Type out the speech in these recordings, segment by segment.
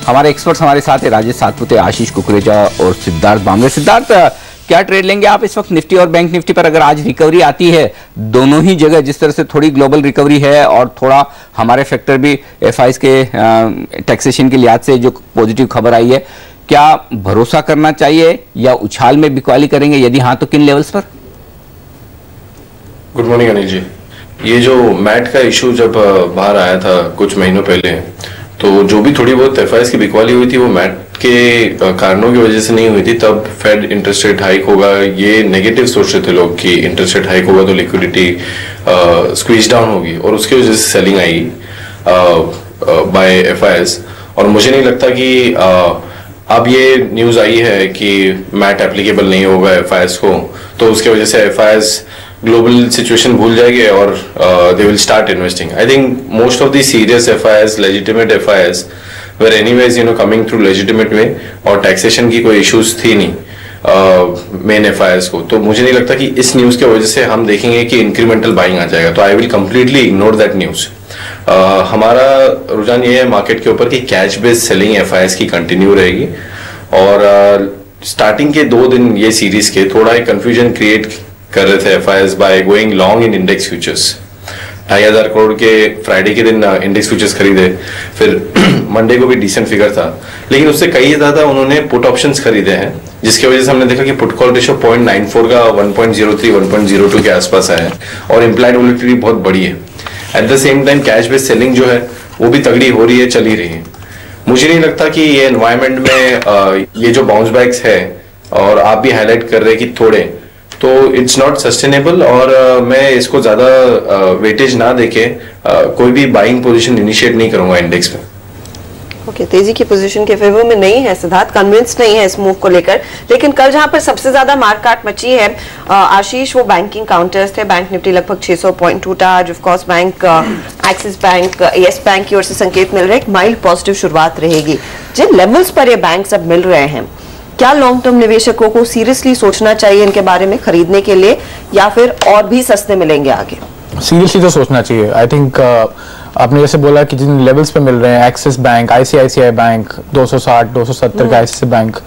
हमारे एक्सपर्ट्स हमारे साथ है, राजेश सातपुते, आशीष कुकरेजा और सिद्धार्थ बामरे। सिद्धार्थ, क्या ट्रेड लेंगे आप इस वक्त निफ्टी और बैंक निफ्टी पर? अगर आज रिकवरी आती है दोनों ही जगह, जिस तरह से थोड़ी ग्लोबल रिकवरी है और थोड़ा हमारे फैक्टर भी एफआईज के टैक्सेशन के लिहाज से जो पॉजिटिव खबर आई है, क्या भरोसा करना चाहिए या उछाल में बिकवाली करेंगे? यदि हाँ तो किन लेवल्स पर? Good morning Anil ji. ये जो मैट का इशू जब बाहर आया था कुछ महीनों पहले, तो जो भी थोड़ी बहुत एफआईएस की बिकवाली हुई थी वो मैट के कारणों की वजह से नहीं हुई थी। तब फेड इंटरेस्ट रेट हाइक होगा, ये नेगेटिव सोच रहे थे लोग कि इंटरेस्ट रेट हाइक होगा तो लिक्विडिटी स्क्वीज डाउन होगी, और उसकी वजह से सेलिंग आई बाय एफआईएस। और मुझे नहीं लगता कि अब ये न्यूज आई है कि मैट एप्लीकेबल नहीं होगा एफआईएस को, तो उसके वजह से एफआईएस ग्लोबल सिचुएशन भूल जाएंगे और they will start investing. I think most of the serious FIs, legitimate FIs were anyways coming through legitimate में, और टैक्सेशन की कोई इश्यूज थी नहीं मेन एफआईएस को। तो मुझे नहीं लगता कि इस न्यूज की वजह से हम देखेंगे कि इंक्रीमेंटल बाइंग आ जाएगा। तो I will completely ignore that news. हमारा रुझान ये है मार्केट के ऊपर कि कैश बेस्ड सेलिंग एफआईएस की कंटिन्यू रहेगी, और स्टार्टिंग के 2 दिन ये सीरीज के थोड़ा एक कंफ्यूजन क्रिएट कर रहे थे FIS by going long in index futures. 2500 crore के फ्राइडे के दिन इंडेक्स फ्यूचर्स खरीदे, फिर मंडे को भी डिसेंट फिगर था, लेकिन उससे कई ज्यादा उन्होंने पुट ऑप्शंस खरीदे हैं, जिसकी वजह से हमने देखा कि पुट कॉल रेशियो 0.94 का 1.03 1.02 के आसपास आया है, और इम्प्लाइड वोलेटिलिटी बहुत बड़ी है। At the same time cash based selling जो है वो भी तगड़ी हो रही है, चली रही है। मुझे नहीं लगता कि ये एनवायरमेंट में ये जो बाउंस बैक्स है, और आप भी हाईलाइट कर रहे हैं कि थोड़े, तो इट्स नॉट सस्टेनेबल, और मैं इसको ज्यादा वेटेज ना देके कोई भी बाइंग पोजीशन इनिशिएट नहीं करूंगा इंडेक्स में। ओके, तेजी की पोजीशन के फेवर में नहीं है सिद्धार्थ, कन्विंस नहीं है इस मूव को लेकर। लेकिन कल जहां पर सबसे ज्यादा मारकाट मची है आशीष, वो बैंकिंग काउंटर्स थे। बैंक निफ्टी लगभग 600 पॉइंट टूटा। आज of course bank, axis bank, yes bank की ओर से संकेत मिल रहे हैं, माइल्ड पॉजिटिव शुरुआत रहेगी। जिन लेवल्स पर ये बैंक सब मिल रहे हैं, क्या लॉन्ग टर्म निवेशकों को सीरियसली सोचना चाहिए इनके बारे में खरीदने के लिए, या फिर और भी सस्ते मिलेंगे आगे? सीरियसली तो सोचना चाहिए। आई थिंक आपने जैसे बोला कि जिन लेवल्स पे मिल रहे हैं, एक्सिस बैंक, आईसीआईसीआई बैंक 260 270 का आईसीआईसीआई बैंक,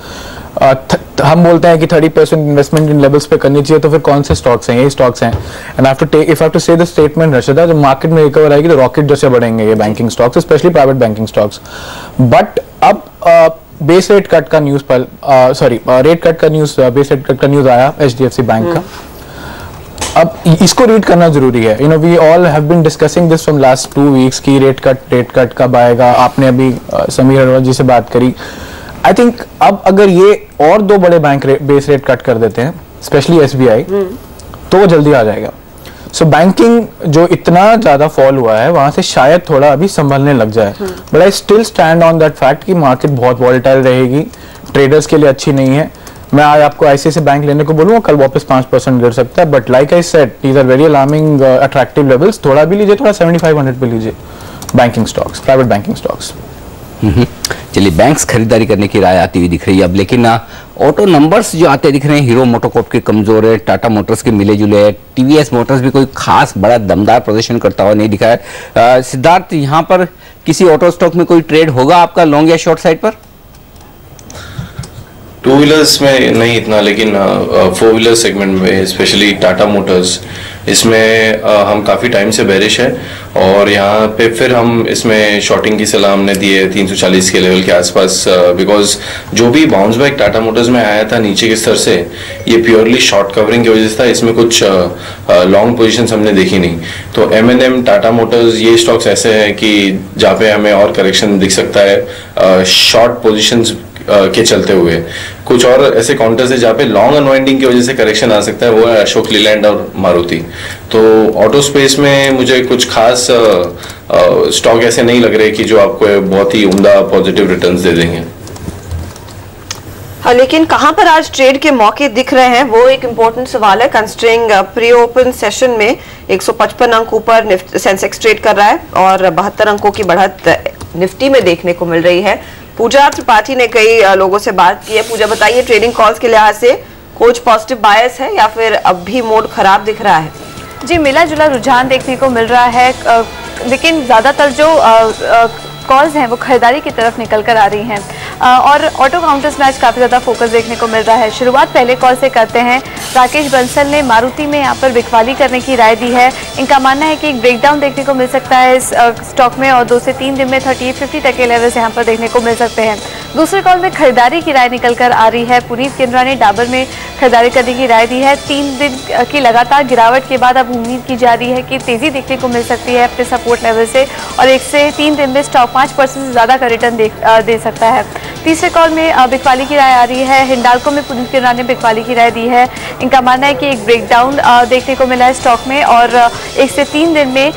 हम बोलते हैं कि 30% इन्वेस्टमेंट इन लेवल्स पे करनी चाहिए, तो फिर कौन से स्टॉक्स हैं? यही स्टॉक्स हैं। And if I have to say the statement रशिदा, जब मार्केट में रिकवर आएगी तो रॉकेट जैसे बढ़ेंगे ये banking stocks, specially private banking stocks. But अब बेस रेट कट का न्यूज पर रेट कट का न्यूज, बेस रेट कट का न्यूज आया एचडीएफसी बैंक का। अब इसको रीड करना जरूरी है। We all have been discussing this from last 2 weeks की रेट कट कब आएगा। आपने अभी समीर अग्रवाल जी से बात करी। आई थिंक अब अगर ये और 2 बड़े बैंक बेस रेट कट कर देते हैं, स्पेशली एसबीआई, तो वो जल्दी आ जाएगा। सो बैंकिंग जो इतना ज्यादा फॉल हुआ है, वहां से शायद थोड़ा अभी संभलने लग जाए। But I still stand on that fact कि मार्केट बहुत वॉलेटाइल रहेगी, ट्रेडर्स के लिए अच्छी नहीं है। मैं आज आपको आईसीआईसीआई बैंक लेने को बोलूंगा, कल वापस 5% गिर सकता है। But like I said, these are very alarming attractive levels. थोड़ा भी लीजिए, थोड़ा 7500 पे लीजिए banking stocks, private banking stocks. चलिए, बैंक्स खरीदारी करने की राय आती हुई दिख रही है अब, लेकिन ऑटो नंबर्स जो आते दिख रहे हैं, हीरो मोटोकॉर्प के कमजोर है, टाटा मोटर्स के मिले जुले है, टीवीएस मोटर्स भी कोई खास बड़ा दमदार प्रदर्शन करता हुआ नहीं दिखा है। सिद्धार्थ, यहाँ पर किसी ऑटो स्टॉक में कोई ट्रेड होगा आपका लॉन्ग या शॉर्ट साइड पर? 2 व्हीलर्स में नहीं इतना, लेकिन 4 व्हीलर सेगमेंट में, स्पेशली टाटा मोटर्स, इसमें हम काफ़ी टाइम से बेरिश है, और यहाँ पे फिर हम इसमें शॉर्टिंग की सलाह हमने दी है 340 के लेवल के आसपास, बिकॉज जो भी बाउंस बैक टाटा मोटर्स में आया था नीचे के स्तर से, ये प्योरली शॉर्ट कवरिंग की वजह से था। इसमें कुछ लॉन्ग पोजीशंस हमने देखी नहीं। तो M&M, टाटा मोटर्स, ये स्टॉक्स ऐसे हैं कि जहाँ पे हमें और करेक्शन दिख सकता है शॉर्ट पोजिशंस के चलते हुए। कुछ और ऐसे काउंटर्स है जहाँ पे लॉन्ग अनवाइंडिंग की वजह से करेक्शन आ सकता है, वो है अशोक लीलैंड और मारुति। तो ऑटो स्पेस में मुझे कुछ खास स्टॉक ऐसे नहीं लग रहे कि जो आपको बहुत ही उम्दा पॉजिटिव रिटर्न्स दे देंगे। हाँ, लेकिन कहां पर आज ट्रेड के मौके दिख रहे हैं, वो एक इम्पोर्टेंट सवाल है। कंसिडरिंग प्री ओपन सेशन में 155 अंक ऊपर सेंसेक्स ट्रेड कर रहा है, और 72 अंकों की बढ़त निफ्टी में देखने को मिल रही है। पूजा त्रिपाठी ने कई लोगों से बात की है। पूजा, बताइए, ट्रेडिंग कॉल्स के लिहाज से कुछ पॉजिटिव बायस है या फिर अब भी मोड खराब दिख रहा है? जी, मिला जुला रुझान देखने को मिल रहा है, लेकिन ज्यादातर जो कॉल्स हैं वो खरीदारी की तरफ निकल कर आ रही हैं और ऑटो काउंटर्स में आज काफ़ी ज़्यादा फोकस देखने को मिल रहा है। शुरुआत पहले कॉल से करते हैं। राकेश बंसल ने मारुति में यहाँ पर बिकवाली करने की राय दी है। इनका मानना है कि एक ब्रेकडाउन देखने को मिल सकता है इस स्टॉक में और 2 से 3 दिन में 38-50 तक के लेवल्स यहाँ पर देखने को मिल सकते हैं। दूसरे कॉल में खरीदारी की राय निकल कर आ रही है। पुनीत किंद्रा ने डाबर में खरीदारी करने की राय दी है। 3 दिन की लगातार गिरावट के बाद अब उम्मीद की जा रही है कि तेजी देखने को मिल सकती है अपने सपोर्ट लेवल से और 1 से 3 दिन में स्टॉक 5% से ज़्यादा का रिटर्न दे सकता है। तीसरे कॉल में बिकवाली की राय आ रही है। हिंडाल्को में पुनीत किंद्रा ने बिकवाली की राय दी है। इनका मानना है कि एक ब्रेकडाउन देखने को मिला है स्टॉक में और 1 से 3 दिन में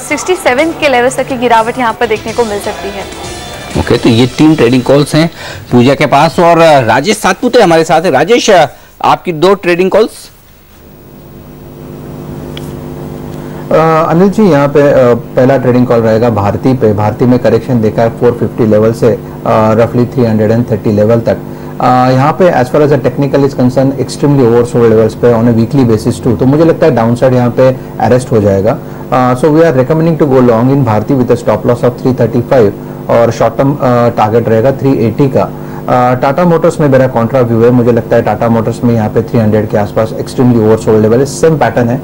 67 के लेवल तक की गिरावट यहाँ पर देखने को मिल सकती है। ओके, तो ये 3 ट्रेडिंग कॉल्स हैं पूजा के पास और राजेश सातपुते हमारे साथ है। राजेश, आपकी 2 ट्रेडिंग कॉल्स। अनिल जी, यहाँ पे पहला ट्रेडिंग कॉल रहेगा भारती पे। भारती में करेक्शन देखा है 450 लेवल से रफली 330 लेवल तक। यहाँ पे as far as a technical is concern extremely oversold levels पे on a weekly basis too, तो मुझे लगता है डाउन साइड यहाँ पे अरेस्ट हो जाएगा। So we are recommending to go long in Bharti with a stop loss of 335 और शॉर्ट टर्म टारगेट रहेगा 380 का। टाटा मोटर्स में मेरा कॉन्ट्रा व्यू है। मुझे लगता है टाटा मोटर्स में यहाँ पे 300 के आसपास एक्सट्रीमली ओवरसोल्ड लेवल है। सेम पैटर्न है।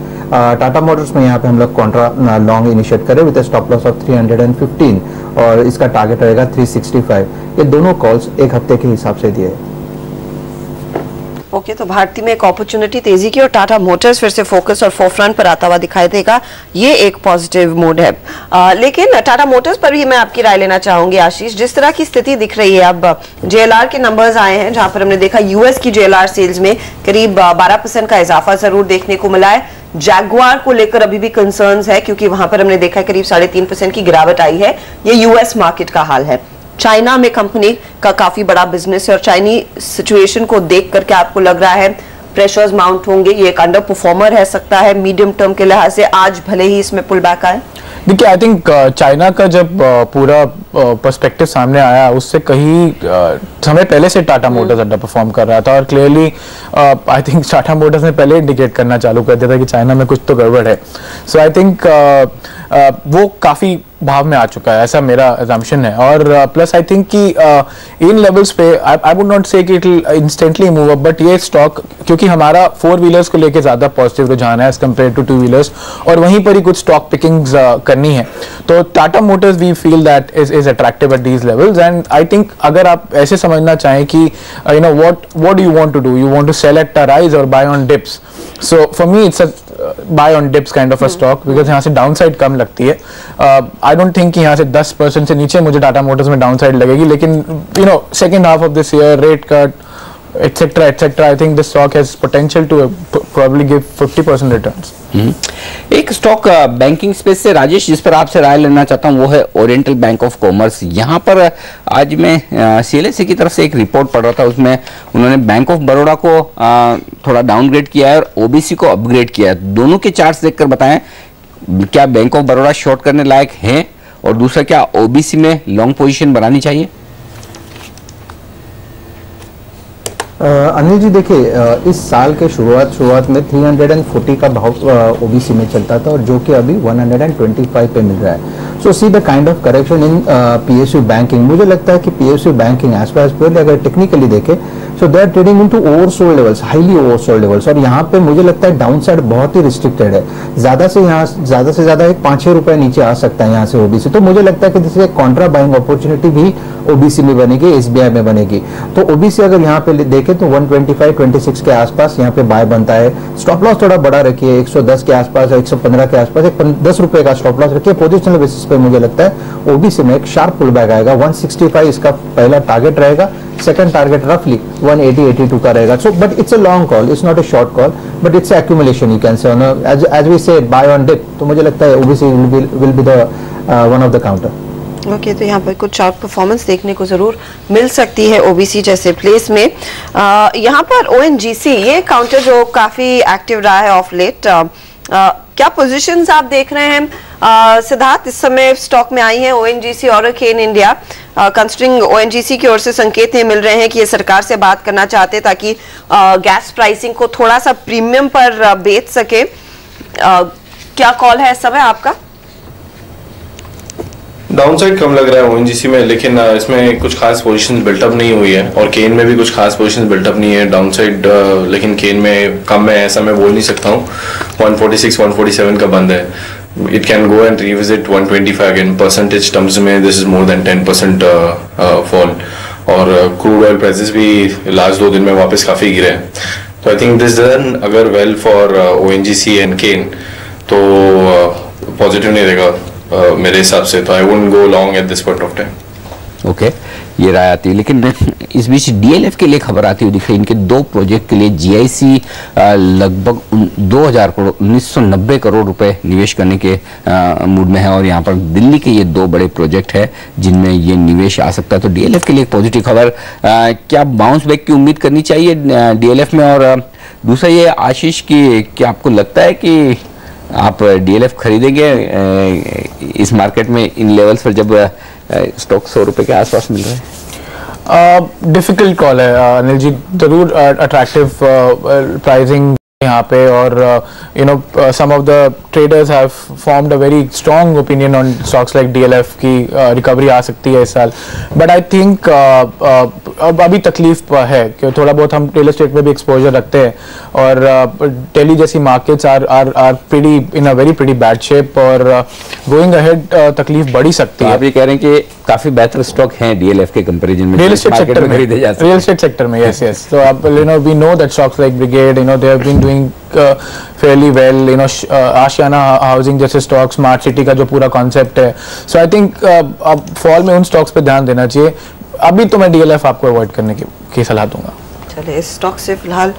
टाटा मोटर्स में यहाँ पे हम लोग कॉन्ट्रा लॉन्ग इनिशिएट करें विद स्टॉप लॉस ऑफ 315 और इसका टारगेट रहेगा 365। ये दोनों कॉल्स एक हफ्ते के हिसाब से दिए। ओके, तो भारती में एक अपॉर्चुनिटी तेजी की और टाटा मोटर्स फिर से फोकस और फोरफ्रंट पर आता हुआ दिखाई देगा। ये एक पॉजिटिव मूड है। लेकिन टाटा मोटर्स पर भी मैं आपकी राय लेना चाहूंगी आशीष। जिस तरह की स्थिति दिख रही है, अब जेएलआर के नंबर्स आए हैं जहां पर हमने देखा यूएस की जेएलआर सेल्स में करीब 12% का इजाफा जरूर देखने को मिला है। जैगुआर को लेकर अभी भी कंसर्न्स है क्योंकि वहां पर हमने देखा करीब 3.5% की गिरावट आई है। ये यूएस मार्केट का हाल है। चाइना में कंपनी का काफी बड़ा बिजनेस है और चाइनीज सिचुएशन को देख करके आपको लग रहा है प्रेशर्स माउंट होंगे। ये एक अंडर परफॉर्मर रह सकता है मीडियम टर्म के लिहाज से, आज भले ही इसमें पुल बैक आए। देखिए, आई थिंक चाइना का जब पूरा पर्सपेक्टिव सामने आया उससे कहीं समय पहले से टाटा मोटर्स अंडर परफॉर्म कर रहा था और clearly I think Tata Motors ने पहले इंडिकेट करना चालू कर दिया था कि चाइना में कुछ तो गड़बड़ है। सो आई थिंक वो काफी भाव में आ चुका है, ऐसा मेरा assumption है। और प्लस आई थिंक कि इन लेवल्स पे आई वुड नॉट से कि it will instantly move up, but ये स्टॉक क्योंकि हमारा 4 व्हीलर्स को लेके ज्यादा पॉजिटिव रुझान है एज कम्पेयर टू 2 व्हीलर्स और वहीं पर ही कुछ स्टॉक पिकिंग्स करनी है। तो Tata motors we feel that is attractive at these levels and I think अगर आप ऐसे समझना चाहें कि you know what do you want to do, you want to sell at a rise और buy on dips. So for me it's a buy on dips kind of a stock because यहाँ से down side कम लगती है। I don't think कि यहाँ से 10% से नीचे मुझे टाटा मोटर्स में डाउन साइड लगेगी, लेकिन you no second half of this year rate cut etc. I think the stock has potential to probably give 50% returns. एक स्टॉक बैंकिंग स्पेस से राजेश जिस पर आपसे राय लेना चाहता हूं वो है ओरिएंटल बैंक ऑफ कॉमर्स। यहाँ पर आज मैं CLSA की तरफ से एक रिपोर्ट पढ़ रहा था, उसमें उन्होंने बैंक ऑफ बड़ौदा को थोड़ा डाउनग्रेड किया है और OBC को अपग्रेड किया है। दोनों के चार्ट्स देखकर बताएं क्या बैंक ऑफ बड़ौदा शॉर्ट करने लायक है और दूसरा क्या OBC में लॉन्ग पोजीशन बनानी चाहिए? अनिल जी देखिए, इस साल के शुरुआत में 340 का भाव OBC में चलता था और जो कि अभी 125 पे मिल रहा है। So see the kind of correction in PSU banking. मुझे लगता है कि PSU banking as far as purely अगर टेक्निकली देखें so they are trading into oversold levels, highly oversold levels और यहाँ पे मुझे लगता है डाउन साइड बहुत ही रिस्ट्रिक्टेड है। ज्यादा से ज्यादा एक 5-6 रुपए नीचे आ सकता है यहाँ से OBC। तो मुझे लगता है कि जैसे कॉन्ट्रा बाइंग अपॉर्चुनिटी भी OBC में बनेगी, SBI में बनेगी। तो OBC अगर यहाँ पे देखें तो 125-26 के आसपास यहाँ पे बाय बनता है। स्टॉप लॉस थोड़ा बड़ा रखिए, 110 के आसपास, 115 के आसपास, 10 रुपए का स्टॉप लॉस रखिए। पोजिशनल बेसिस पे मुझे लगता है OBC में एक शार्प पुल बैक आएगा। 165 इसका पहला टारगेट रहेगा, सेकंड टारगेट रफली 180-82 का रहेगा। So but it's a long call, it's not a short call, but it's accumulation you can say as we say buy on dip. तो मुझे लगता है OBC will be the one of the counter. Okay, तो यहाँ पर कुछ sharp performance देखने को जरूर मिल सकती है OBC जैसे प्लेस में। यहाँ पर ONGC ये काउंटर जो काफी एक्टिव रहा है ऑफ लेट, क्या पोजीशंस आप देख रहे हैं? सिद्धार्थ, इस समय स्टॉक में आई है ONGC और केन इंडिया। कंसिडरिंग ONGC की ओर से संकेत मिल रहे हैं कि ये सरकार से बात करना चाहते ताकि गैस प्राइसिंग को थोड़ा सा प्रीमियम पर बेच सके। क्या कॉल है इस समय आपका? डाउनसाइड कम लग रहा है ओएनजीसी में, लेकिन इसमें कुछ खास पोजीशंस बिल्टअप नहीं हुई है और केन में भी कुछ खास पोजीशंस बिल्टअप नहीं है डाउनसाइड, लेकिन केन में कम है ऐसा मैं बोल नहीं सकता हूँ। 146 147 का बंद है, it can go and revisit 125 again. Percentage terms में this is more than 10% fall, और क्रूड ऑयल प्राइसेस भी लास्ट 2 दिन में वापस काफी गिरे हैं। तो I think this doesn't augur well for ONGC and Cairn, तो पॉजिटिव नहीं रहेगा मेरे हिसाब से। तो I wouldn't go long at this point of time. Okay, ये राय आती है। लेकिन इस बीच डीएलएफ के लिए खबर आती हुई दिख रही है, इनके 2 प्रोजेक्ट के लिए जीआईसी लगभग 2000 करोड़ 1990 करोड़ रुपए निवेश करने के मूड में है, और यहाँ पर दिल्ली के ये 2 बड़े प्रोजेक्ट है जिनमें ये निवेश आ सकता है। तो डीएलएफ के लिए एक पॉजिटिव खबर, क्या बाउंस बैक की उम्मीद करनी चाहिए डीएलएफ में? और दूसरा ये आशीष की, क्या आपको लगता है कि आप डीएलएफ खरीदेंगे इस मार्केट में इन लेवल्स पर जब स्टॉक 100 रुपए के आसपास मिल रहे हैं? डिफिकल्ट कॉल है अनिल जी, जरूर अट्रैक्टिव प्राइसिंग यहाँ पे, और you know some of the traders have formed a very strong opinion on stocks like DLF की रिकवरी आ सकती है इस साल। बट आई थिंक अब अभी तकलीफ है कि थोड़ा बहुत हम रियल एस्टेट में भी एक्सपोजर रखते हैं, और दिल्ली जैसी markets are pretty in a very pretty bad shape, और गोइंग अहेड तकलीफ बढ़ी सकती है। आप ये कह रहे हैं कि काफी बेहतर स्टॉक हैं डीएलएफ के कंपैरिजन में रियल एस्टेट सेक्टर में, खरीदे जा सकते हैं। रियल एस्टेट सेक्टर में, यस यस। तो आप you know we know that stocks like Brigade, you know they have been doing fairly well, you know Ashiana housing जैसे स्टॉक, स्मार्ट सिटी का जो पूरा कॉन्सेप्ट है। सो आई थिंक अब फॉल में उन स्टॉक्स पे ध्यान देना चाहिए। अभी तो मैं डीएलएफ आपको अवॉइड करने की सलाह दूंगा। चलिए, इस स्टॉक से फिलहाल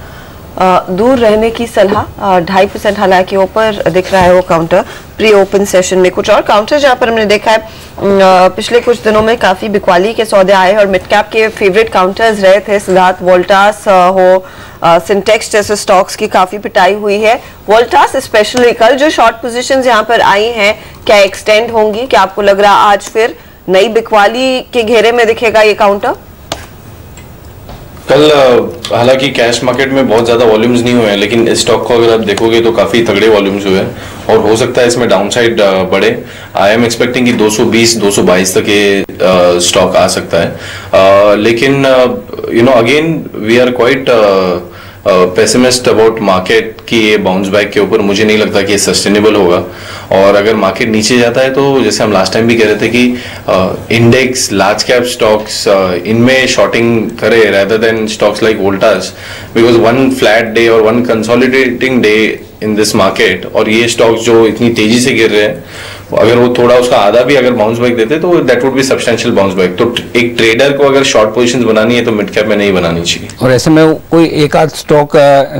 दूर रहने की सलाह। 2.5% हालांकि ऊपर दिख रहा है वो काउंटर प्री ओपन सेशन में। कुछ और काउंटर जहां पर हमने देखा है पिछले कुछ दिनों में काफी बिकवाली के सौदे आए और मिड कैप के फेवरेट काउंटर्स रहे थे। सिद्धार्थ, वोल्टास हो, सिंटेक्स जैसे स्टॉक्स की काफी पिटाई हुई है। वोल्टास स्पेशली कल जो शॉर्ट पोजीशंस यहां पर आई हैं, क्या एक्सटेंड होंगी? क्या आपको लग रहा है आज फिर नई बिकवाली के घेरे में दिखेगा ये काउंटर? कल हालांकि कैश मार्केट में बहुत ज्यादा वॉल्यूम्स नहीं हुए हैं, लेकिन इस स्टॉक को अगर आप देखोगे तो काफी तगड़े वॉल्यूम्स हुए हैं और हो सकता है इसमें डाउनसाइड बढ़े। आई एम एक्सपेक्टिंग कि 220-222 तक ये स्टॉक आ सकता है, लेकिन you know again we are quite pessimist about market की ये बाउंस बैक के ऊपर। मुझे नहीं लगता कि ये सस्टेनेबल होगा, और अगर मार्केट नीचे जाता है तो जैसे हम लास्ट टाइम भी कह रहे थे कि इंडेक्स लार्ज कैप स्टॉक्स इनमें शॉर्टिंग करे rather than stocks like Voltas, because one flat day or one consolidating day in this market, और ये स्टॉक्स जो इतनी तेजी से गिर रहे हैं, अगर वो थोड़ा उसका आधा भी अगर बाउंस बैक देते तो that would be substantial bounce back. तो एक ट्रेडर को अगर शॉर्ट पोजीशंस बनानी है तो मिड कैप में नहीं बनानी चाहिए। और ऐसे में कोई एक आध स्टॉक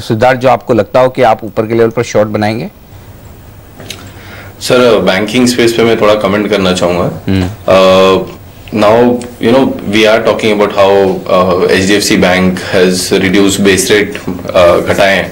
सिद्धार्थ जो आपको लगता हो कि आप ऊपर के लेवल पर शॉर्ट बनाएंगे? सर, बैंकिंग स्पेस पे मैं थोड़ा कमेंट करना चाहूंगा। Now, you know, we are talking about how HDFC Bank has reduced base rate घटाए हैं।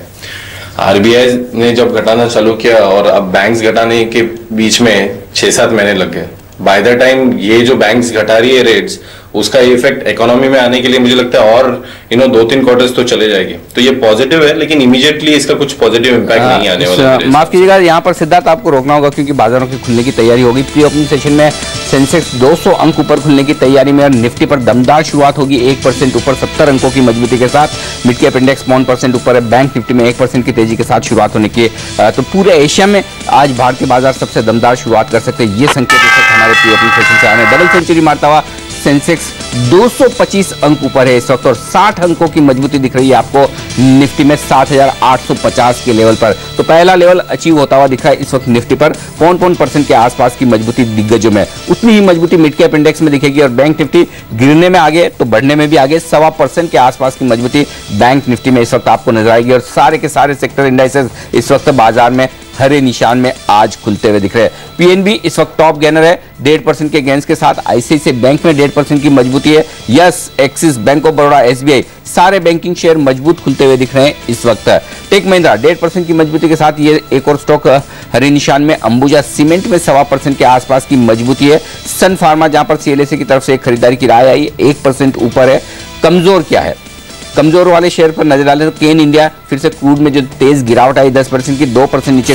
RBI ने जब घटाना चालू किया और अब बैंक्स घटाने के बीच में 6-7 महीने लग गए। बाय द टाइम ये जो बैंक्स घटा रही है रेट्स, उसका इफेक्ट इकोनॉमी में आने के लिए मुझे लगता है और 2-3 क्वार्टर्स तो चले जाएंगे। तो ये पॉजिटिव है, लेकिन इमीडिएटली इसका कुछ पॉजिटिव इंपैक्ट नहीं आने वाला। माफ कीजिएगा, यहाँ पर सिद्धार्थ आपको रोकना होगा क्योंकि बाजारों के खुलने की तैयारी होगी। प्री ओपनिंग सेशन में सेंसेक्स 200 अंक ऊपर खुलने की तैयारी में और निफ्टी पर दमदार शुरुआत होगी 1% ऊपर 70 अंकों की मजबूती के साथ। मिड कैप इंडेक्स 1% ऊपर है। बैंक निफ्टी में 1% की तेजी के साथ शुरुआत होने की। तो पूरे एशिया में आज भारतीय बाजार सबसे दमदार शुरुआत कर सकते हैं। ये संकेत इस वक्त हमारे प्री ओपनिंग सेशन से आ रहे हैं। डबल सेंचुरी मारता हुआ सेंसेक्स 225 अंक ऊपर है इस वक्त और 60 अंकों की मजबूती दिख रही है आपको निफ्टी में 7,850 के लेवल पर। तो पहला लेवल अचीव होता हुआ दिख रहा है इस वक्त निफ्टी पर। 0.1% के आसपास की मजबूती दिग्गजों में, उतनी ही मजबूती मिड कैप इंडेक्स में दिखेगी और बैंक निफ्टी गिरने में आगे तो बढ़ने में भी आगे। 1.25% के आसपास की मजबूती बैंक निफ्टी में इस वक्त आपको नजर आएगी और सारे के सारे सेक्टर इंडाइसेस इस वक्त बाजार में हरे निशान में आज खुलते हुए दिख रहे हैं। पीएनबी इस वक्त टॉप गेनर है 1.5% के गेंस के साथ। आईसीआईसीआई बैंक में 1.5% की मजबूती है। Yes, axis bank of Baroda, SBI, सारे बैंकिंग शेयर मजबूत खुलते हुए दिख रहे हैं इस वक्त। टेक महिंद्रा 1.5% की मजबूती के साथ ये एक और स्टॉक हरे निशान में। अंबुजा सीमेंट में 1.25% के आसपास की मजबूती है। सन फार्मा जहां पर सीएलएसए की तरफ से एक खरीदारी की राय आई 1% ऊपर है। कमजोर क्या है, कमजोर वाले शेयर पर नजर डालें तो केन इंडिया फिर से क्रूड में जो तेज गिरावट आई 10% की 2% नीचे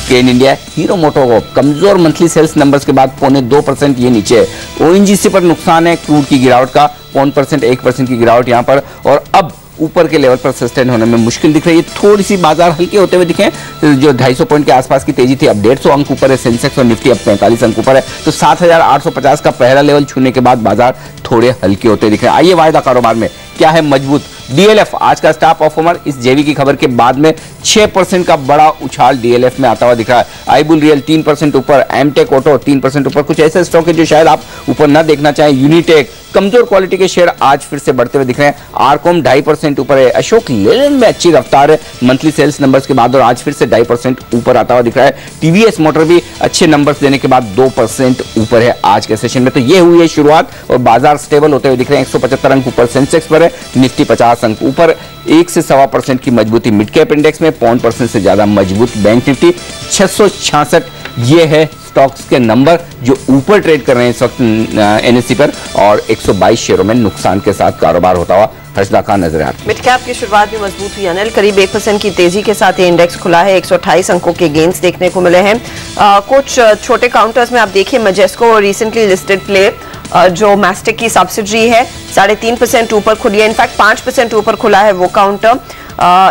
केन इंडिया, हीरो मोटोकॉर्प कमजोर मंथली सेल्स नंबर्स के बाद 0.2% ये नीचे है। ओएनजीसी पर नुकसान है क्रूड की गिरावट का 1% की गिरावट यहाँ पर, और अब ऊपर के लेवल पर सस्टेन होने में मुश्किल दिख रही है। थोड़ी सी बाजार हल्के होते हुए दिखे, जो 250 पॉइंट के आसपास की तेजी थी अब 150 अंक ऊपर है सेंसेक्स, और निफ्टी अब 45 अंक ऊपर है। तो 7,850 का पहला लेवल छूने के बाद बाजार थोड़े हल्के होते दिख रहे हैं। आइए वायदा कारोबार में क्या है मजबूत। डीएलएफ आज का स्टार परफॉर्मर, इस जेवी की खबर के बाद में 6% का बड़ा उछाल डीएलएफ में आता हुआ दिख रहा है। आईबुल रियल 3% ऊपर, एमटेक ऑटो 3% ऊपर। कुछ ऐसे स्टॉक है जो शायद आप ऊपर ना देखना चाहें। यूनिटेक कमजोर क्वालिटी के शेयर आज फिर से बढ़ते हुए दिख रहे हैं। आरकॉम 2.5% ऊपर है। अशोक लेलैंड में अच्छी रफ्तार है मंथली सेल्स नंबर्स के बाद, और आज फिर से 2.5% ऊपर आता हुआ दिख रहा है। टीवीएस मोटर भी अच्छे नंबर्स देने के बाद 2% ऊपर है आज के सेशन में। तो ये हुई है शुरुआत, और बाजार स्टेबल होते हुए दिख रहे हैं। 175 अंक ऊपर सेंसेक्स पर है, निफ्टी 50 अंक ऊपर, 1 से 1.25% की मजबूती मिड कैप इंडेक्स में, 0.5% से ज्यादा मजबूत बैंक निफ्टी 666। ये है स्टॉक्स के नंबर जो ऊपर ट्रेड कर रहे हैं इस वक्त एनएससी पर, और 122 शेयरों में नुकसान के साथ कारोबार होता हुआ हर्षदा खान नजर आ रहा है। मिड कैप की शुरुआत भी मजबूत हुई अनिल, करीब 1% की तेजी के साथ ये इंडेक्स खुला है। 128 अंकों के गेंस देखने को मिले हैं। कुछ छोटे काउंटर्स में आप देखिए, मजेस्को और रिसेंटली लिस्टेड प्ले जो मैस्टिक की सब्सिडरी है 3.5% ऊपर खुली है। इनफैक्ट 5% ऊपर खुला है वो काउंटर।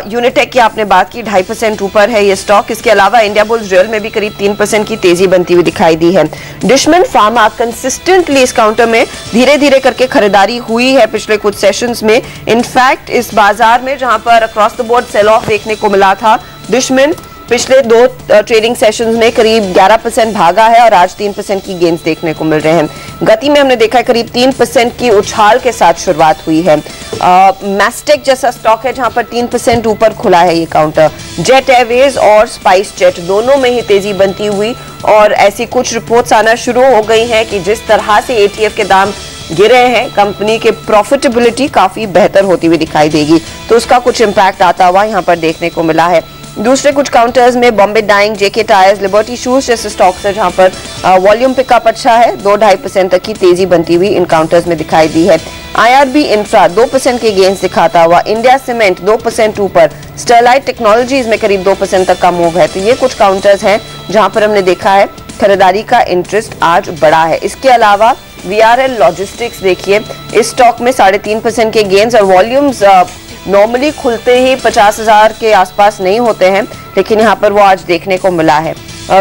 यूनिटेक की आपने बात की, 2.5% ऊपर है ये स्टॉक। इसके अलावा इंडिया बुल्स रियल में भी करीब 3% की तेजी बनती हुई दिखाई दी है। डिशमन फार्मा कंसिस्टेंटली इस काउंटर में धीरे धीरे करके खरीदारी हुई है पिछले कुछ सेशंस में। इनफैक्ट इस बाजार में जहां पर across the board sell off देखने को मिला था, डिशमन पिछले 2 ट्रेडिंग सेशंस में करीब 11% भागा है, और आज 3% की गेंस देखने को मिल रहे हैं। गति में हमने देखा है करीब 3% की उछाल के साथ शुरुआत हुई है। मैस्टेक जैसा स्टॉक है जहां पर 3% ऊपर खुला है ये काउंटर। जेट एयरवेज और स्पाइस जेट दोनों में ही तेजी बनती हुई, और ऐसी कुछ रिपोर्ट्स आना शुरू हो गई हैं कि जिस तरह से एटीएफ के दाम गिरे हैं, कंपनी के प्रॉफिटेबिलिटी काफी बेहतर होती हुई दिखाई देगी, तो उसका कुछ इंपैक्ट आता हुआ यहाँ पर देखने को मिला है। दूसरे कुछ काउंटर्स में बॉम्बे डाइंग, जेके टायर्स, लिबर्टी शूज जैसे स्टॉक्स है जहां पर वॉल्यूम पिकअप अच्छा है। 2-2.5% तक की तेजी बनती हुई इन काउंटर्स में दिखाई दी है। आईआरबी इंफ्रा 2% के गेंस दिखाता हुआ, इंडिया सीमेंट 2% ऊपर, स्टरलाइट टेक्नोलॉजीज में करीब 2% तक का मूव है। तो ये कुछ काउंटर्स हैं जहां पर हमने देखा है खरीदारी का इंटरेस्ट आज बढ़ा है। इसके अलावा वीआरएल लॉजिस्टिक्स देखिए, इस स्टॉक में 3.5% के गेंस, और वॉल्यूम्स नॉर्मली खुलते ही 50,000 के आसपास नहीं होते हैं, लेकिन यहाँ पर वो आज देखने को मिला है।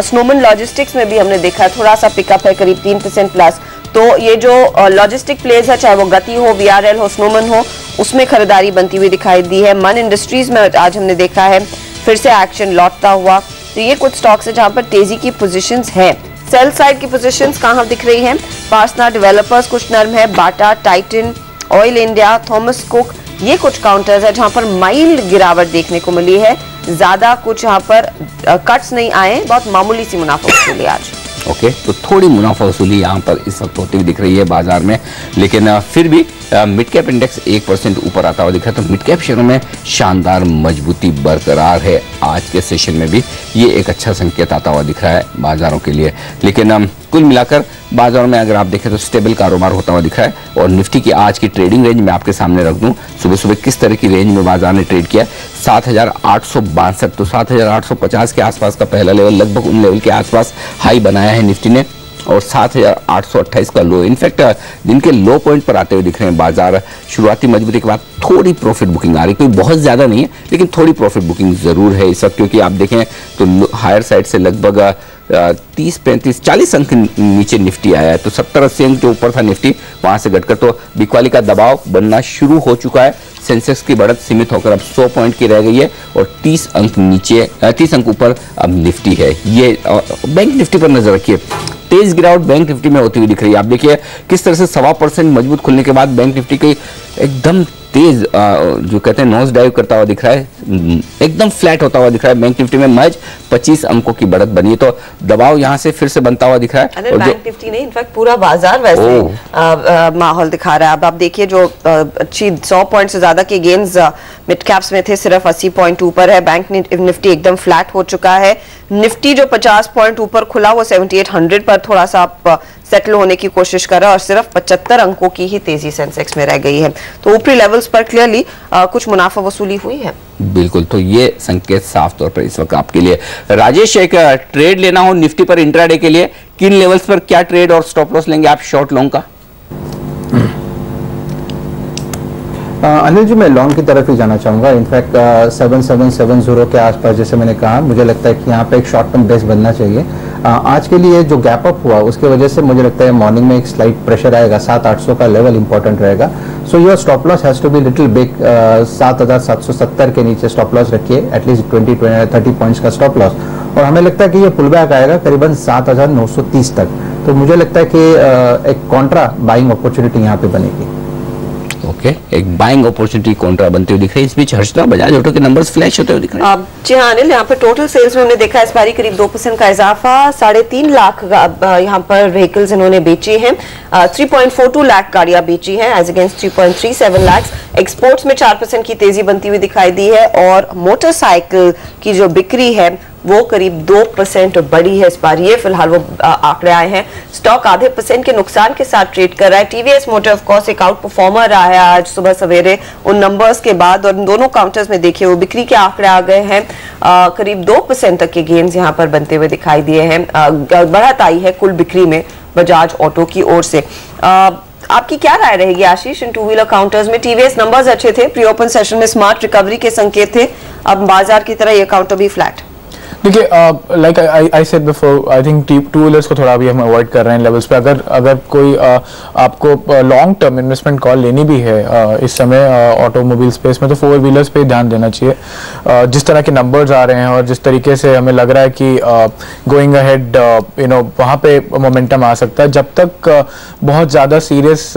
स्नोमैन लॉजिस्टिक्स में भी हमने देखा थोड़ा सा पिकअप है, करीब 3% प्लस। तो ये जो लॉजिस्टिक प्लेस है, चाहे वो गति हो, वीआरएल हो, स्नोमैन हो, उसमें खरीदारी बनती हुई दिखाई दी है। मन इंडस्ट्रीज में आज हमने देखा है फिर से एक्शन लौटता हुआ। तो ये कुछ स्टॉक्स है जहां पर तेजी की पोजीशंस हैं। सेल साइड की पोजीशंस कहां दिख रही हैं? पार्सना डेवलपर्स कुछ नर्म है, Bata, Titan, oil India, Thomas Cook, ये कुछ काउंटर्स है जहां पर माइल्ड गिरावट देखने को मिली है। ज्यादा कुछ यहाँ पर कट्स नहीं आए, बहुत मामूली सी मुनाफा वसूली आज। ओके, तो थोड़ी मुनाफा वसूली यहाँ पर इस वक्त होती हुई दिख रही है बाजार में, लेकिन फिर भी मिड कैप इंडेक्स 1% ऊपर आता हुआ दिख रहा है। तो मिड कैप शेयरों में शानदार मजबूती बरकरार है आज के सेशन में भी, ये एक अच्छा संकेत आता हुआ दिख रहा है बाजारों के लिए। लेकिन कुल मिलाकर बाजारों में अगर आप देखें तो स्टेबल कारोबार होता हुआ दिख रहा है। और निफ्टी की आज की ट्रेडिंग रेंज मैं आपके सामने रख दूं, सुबह सुबह किस तरह की रेंज में बाजार ने ट्रेड किया। 7,862, तो 7,850 के आसपास का पहला लेवल, लगभग उन लेवल के आसपास हाई बनाया है निफ्टी ने, और 7,828 का लो। इनफैक्ट दिन के लो पॉइंट पर आते हुए दिख रहे हैं बाजार। शुरुआती मजबूती के बाद थोड़ी प्रॉफिट बुकिंग आ रही, कोई बहुत ज्यादा नहीं है लेकिन थोड़ी प्रॉफिट बुकिंग जरूर है इस वक्त, क्योंकि आप देखें तो हायर साइड से लगभग 30, 35, 40 अंक नीचे निफ्टी आया है। तो 70-80 अंक जो ऊपर था निफ्टी, वहां से घटकर तो बिकवाली का दबाव बनना शुरू हो चुका है। सेंसेक्स की बढ़त सीमित होकर अब 100 पॉइंट की रह गई है, और 30 अंक नीचे, 30 अंक ऊपर अब निफ्टी है। ये बैंक निफ्टी पर नजर रखिए, तेज गिरावट बैंक निफ्टी में होती हुई दिख रही है। आप देखिए किस तरह से 1.25% मजबूत खुलने के बाद बैंक निफ्टी की एकदम तेज जो कहते हैं नोज डाइव करता हुआ दिख रहा है, एकदम फ्लैट होता हुआ दिख रहा है। बैंक निफ्टी में महज 25 अंकों की बढ़त बनी है, तो दबाव यहां से फिर से बनता हुआ दिख रहा है। और बैंक निफ्टी नहीं, इनफैक्ट पूरा बाजार वैसे माहौल दिखा रहा है। अब आप देखिए जो अच्छी 100 पॉइंट से ज्यादा के गेंस मिड कैप्स में थे, सिर्फ 80 पॉइंट ऊपर है। बैंक निफ्टी एकदम फ्लैट हो चुका है। निफ्टी जो 50 पॉइंट ऊपर खुला वो 7800 पर थोड़ा सा आप सेटल होने की कोशिश कर रहा है और सिर्फ 75 अंकों की ही तेजी सेंसेक्स में रह गई है। तो ऊपरी लेवल्स पर क्लियरली कुछ मुनाफा वसूली हुई है। बिल्कुल, तो ये संकेत साफ तौर पर इस वक्त आपके लिए। राजेश, एक ट्रेड लेना हो निफ्टी पर इंट्राडे के लिए किन लेवल्स पर क्या ट्रेड और स्टॉप लॉस लेंगे आप शॉर्ट लॉन्ग का? अनिल जी, मैं लॉन्ग की तरफ ही जाना चाहूँगा। इनफैक्ट 7770 के आसपास जैसे मैंने कहा, मुझे लगता है कि यहाँ पे एक शॉर्ट टर्म बेस बनना चाहिए। आज के लिए जो गैप अप हुआ उसके वजह से मुझे लगता है मॉर्निंग में एक स्लाइट प्रेशर आएगा, 7-800 का लेवल इंपॉर्टेंट रहेगा। So your stop loss has to be little big. 7770 के नीचे स्टॉप लॉस रखिए, एटलीस्ट 20-30 पॉइंट्स का स्टॉप लॉस। और हमें लगता है कि ये पुल बैक आएगा करीबन 7930 तक। तो मुझे लगता है कि एक कॉन्ट्रा बाइंग अपॉर्चुनिटी यहाँ पे बनेगी। ओके, एक बाइंग अपॉर्चुनिटी कॉन्ट्रा बनती हुई दिख रही है। इस बीच हर्षदा, बजाज ऑटो के नंबर्स फ्लैश होते हुए दिख रहे हैं। जी हाँ अनिल, यहाँ पर टोटल सेल्स में हमने देखा इस बारी करीब 2% का इजाफा। 3.5 लाख यहाँ पर व्हीकल्स इन्होंने बेची हैं। 3.42 लाख गाड़ियां बेची हैं एज अगेंस्ट 3.37 लाख। एक्सपोर्ट्स में 4% की तेजी बनती हुई दिखाई दी है और मोटरसाइकिल की जो बिक्री है वो करीब 2% बढ़ी है इस बार। ये फिलहाल वो आंकड़े आए हैं। स्टॉक आधे % के नुकसान के साथ ट्रेड कर रहा है। टीवीएस मोटर ऑफ कोर्स एक आउट परफॉर्मर रहा है आज सुबह सवेरे उन नंबर्स के बाद, और दोनों काउंटर्स में देखिए वो बिक्री के आंकड़े आ गए हैं। करीब 2% तक के गेन्स यहाँ पर बनते हुए दिखाई दिए हैं। बढ़त आई है कुल बिक्री में बजाज ऑटो की ओर से। आपकी क्या राय रहेगी आशीष इन टू व्हीलर काउंटर्स में? टीवीएस नंबर्स अच्छे थे, प्री ओपन सेशन में स्मार्ट रिकवरी के संकेत थे, अब बाजार की तरह ये काउंटर भी फ्लैट। देखिए, like I said before, I think two wheelers को थोड़ा अभी हम अवॉइड कर रहे हैं लेवल्स पे। अगर कोई आपको लॉन्ग टर्म इन्वेस्टमेंट कॉल लेनी भी है इस समय ऑटोमोबाइल स्पेस में, तो 4 व्हीलर्स पे ध्यान देना चाहिए। जिस तरह के नंबर्स आ रहे हैं और जिस तरीके से हमें लग रहा है कि गोइंग अहेड वहाँ पे मोमेंटम आ सकता है। जब तक बहुत ज़्यादा सीरियस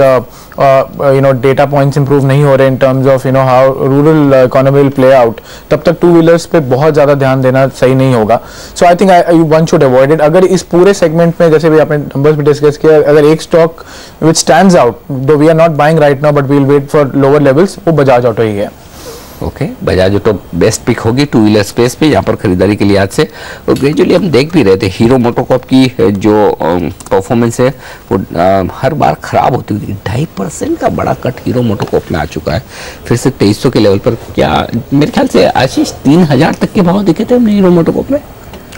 डेटा पॉइंट्स इंप्रूव नहीं हो रहे in terms of how rural economy will play out, तब तक 2 व्हीलर्स पे बहुत ज़्यादा ध्यान देना सही नहीं होगा। So I think one should avoid it. अगर इस पूरे सेगमेंट में, जैसे भी आपने नंबर्स भी डिस्कस किया, अगर एक stock which stands out, though we are not buying right now but we will wait for lower levels, वो बजाज ऑटो ही है। ओके, बजाज ऑटो बेस्ट पिक होगी टू व्हीलर स्पेस पे यहाँ पर खरीदारी के लिए आज से। और ग्रेजुअली हम देख भी रहे थे हीरो मोटोकॉर्प की जो परफॉर्मेंस है वो हर बार खराब होती हुई। 2.5% का बड़ा कट हीरो मोटोकॉर्प में आ चुका है। फिर से 2300 के लेवल पर, क्या मेरे ख्याल से आशीष 3000 तक के भाव दिखे थे हमने हीरो मोटोकॉर्प में।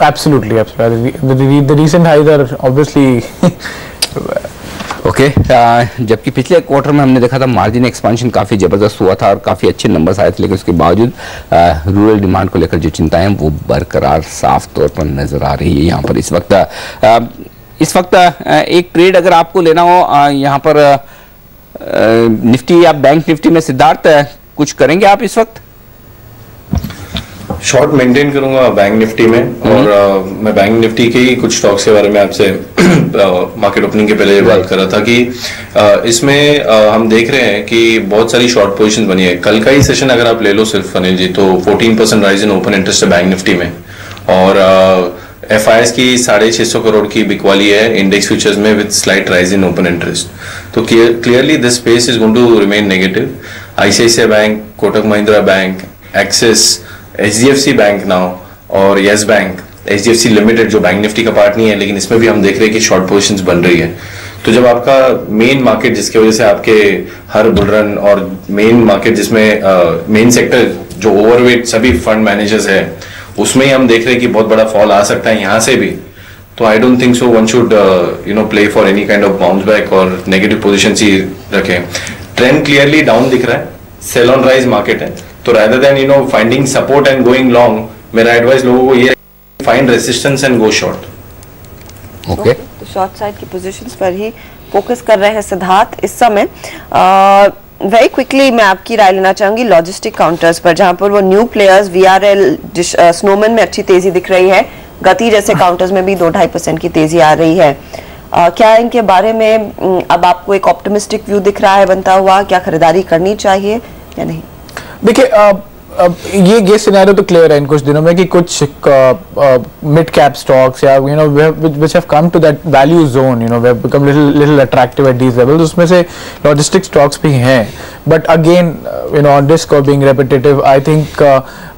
Absolutely. The recent highs are obviously okay, जबकि पिछले क्वार्टर में हमने देखा था मार्जिन एक्सपेंशन काफ़ी ज़बरदस्त हुआ था और काफ़ी अच्छे नंबर्स आए थे, लेकिन उसके बावजूद रूरल डिमांड को लेकर जो चिंताएं हैं वो बरकरार साफ तौर पर नज़र आ रही है यहाँ पर इस वक्त। एक ट्रेड अगर आपको लेना हो यहाँ पर निफ्टी या बैंक निफ्टी में, सिद्धार्थ कुछ करेंगे आप इस वक्त? शॉर्ट मेंटेन करूंगा बैंक निफ्टी में, और मैं बैंक निफ्टी के ही कुछ स्टॉक्स के बारे में आपसे मार्केट ओपनिंग के पहले बात कर रहा था कि इसमें हम देख रहे हैं कि बहुत सारी शॉर्ट पोजीशन बनी है। कल का ही सेशन अगर आप ले लो सिर्फ अनिल जी, तो 14% राइज इन ओपन इंटरेस्ट है बैंक निफ्टी में, और FIs की 650 करोड़ की बिकवाली है इंडेक्स फ्यूचर्स में with slight rise in open interest. तो clearly this space is going to remain negative. ICICI bank, Kotak Mahindra bank, Axis, HDFC bank now और येस बैंक, HDFC लिमिटेड जो बैंक निफ्टी का पार्ट नहीं है, लेकिन इसमें भी हम देख रहे हैं कि शॉर्ट पोजीशंस बन रही है। तो जब आपका मेन मार्केट, जिसकी वजह से आपके हर बुलरन और मेन मार्केट जिसमें मेन सेक्टर जो ओवरवेट सभी फंड मैनेजर्स है, उसमें ही हम देख रहे हैं कि बहुत बड़ा फॉल आ सकता है यहाँ से भी। तो I don't think so one should play for any kind of bounce back और नेगेटिव पोजीशन ही रखें। ट्रेंड क्लियरली डाउन दिख रहा है, सेल ऑन राइज मार्केट है, तो rather than finding support and going long, मेरा एडवाइस लोगों को ये find resistance and go short. Okay, तो शॉर्ट साइड की पोजीशंस पर ही फोकस कर रहे हैं सिद्धार्थ इस समय। वेरी क्विकली मैं आपकी राय लेना चाहूंगी लॉजिस्टिक काउंटर्स पर, जहां पर वो न्यू प्लेयर्स VRL, स्नोमैन में अच्छी तेजी दिख रही है। गति जैसे काउंटर्स में भी 2-2.5% की तेजी आ रही है। क्या इनके बारे में अब आपको एक ऑप्टिमिस्टिक व्यू दिख रहा है बनता हुआ? क्या खरीदारी करनी चाहिए या नहीं? देखिए, अब ये सिनेरियो तो क्लियर है इन कुछ दिनों में कि कुछ मिड कैप स्टॉक्स या you know which have come to that value zone, you know we have become little attractive at these levels, उसमें से लॉजिस्टिक स्टॉक्स भी हैं, but again you know on risk और बीइंग रेपिटेटिव आई थिंक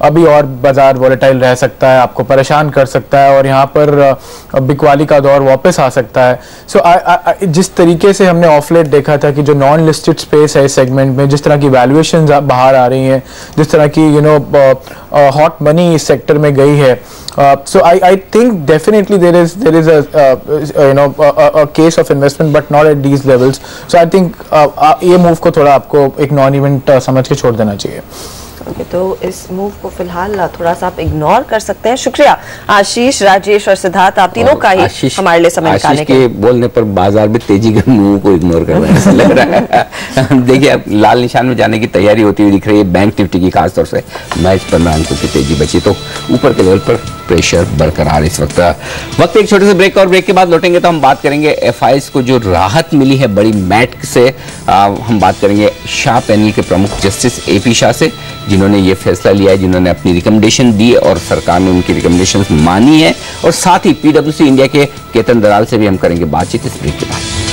अभी और बाजार volatile रह सकता है, आपको परेशान कर सकता है और यहाँ पर बिकवाली का दौर वापस आ सकता है। सो जिस तरीके से हमने ऑफलेट देखा था कि जो नॉन लिस्टेड स्पेस है इस सेगमेंट में, जिस तरह की वैल्यूएशन बाहर आ रही हैं, जिस तरह की यू नो हॉट मनी इस सेक्टर में गई है, so I think definitely there is a case of investment but not at these levels, so I think ये मूव को थोड़ा आपको एक नॉन इवेंट समझ के छोड़ देना चाहिए। Okay, तो इस मूव को फिलहाल थोड़ा सा आप इग्नोर कर सकते हैं। शुक्रिया आशीष, राजेश और सिद्धार्थ, आप तीनों का ही हमारे लिए समय निकालने के बोलने पर बाजार में तेजी के मूव को इग्नोर कर रहा है ऐसा लग रहा है। देखिए अब लाल निशान में जाने की तैयारी होती हुई दिख रही है बैंक निफ्टी की, खासतौर से मैच 15 अंकों की तेजी बची तो ऊपर के लेवल पर प्रेशर बरकरार इस वक्त एक छोटे से ब्रेक, और ब्रेक के बाद लौटेंगे तो हम बात करेंगे एफआईएस को जो राहत मिली है बड़ी मैट से। हम बात करेंगे शाह पैनल के प्रमुख जस्टिस एपी शाह से, जिन्होंने ये फैसला लिया है, जिन्होंने अपनी रिकमेंडेशन दी और सरकार ने उनकी रिकमेंडेशन मानी है, और साथ ही पीडब्ल्यूसी इंडिया के केतन दलाल से भी हम करेंगे बातचीत इस ब्रेक के बाद।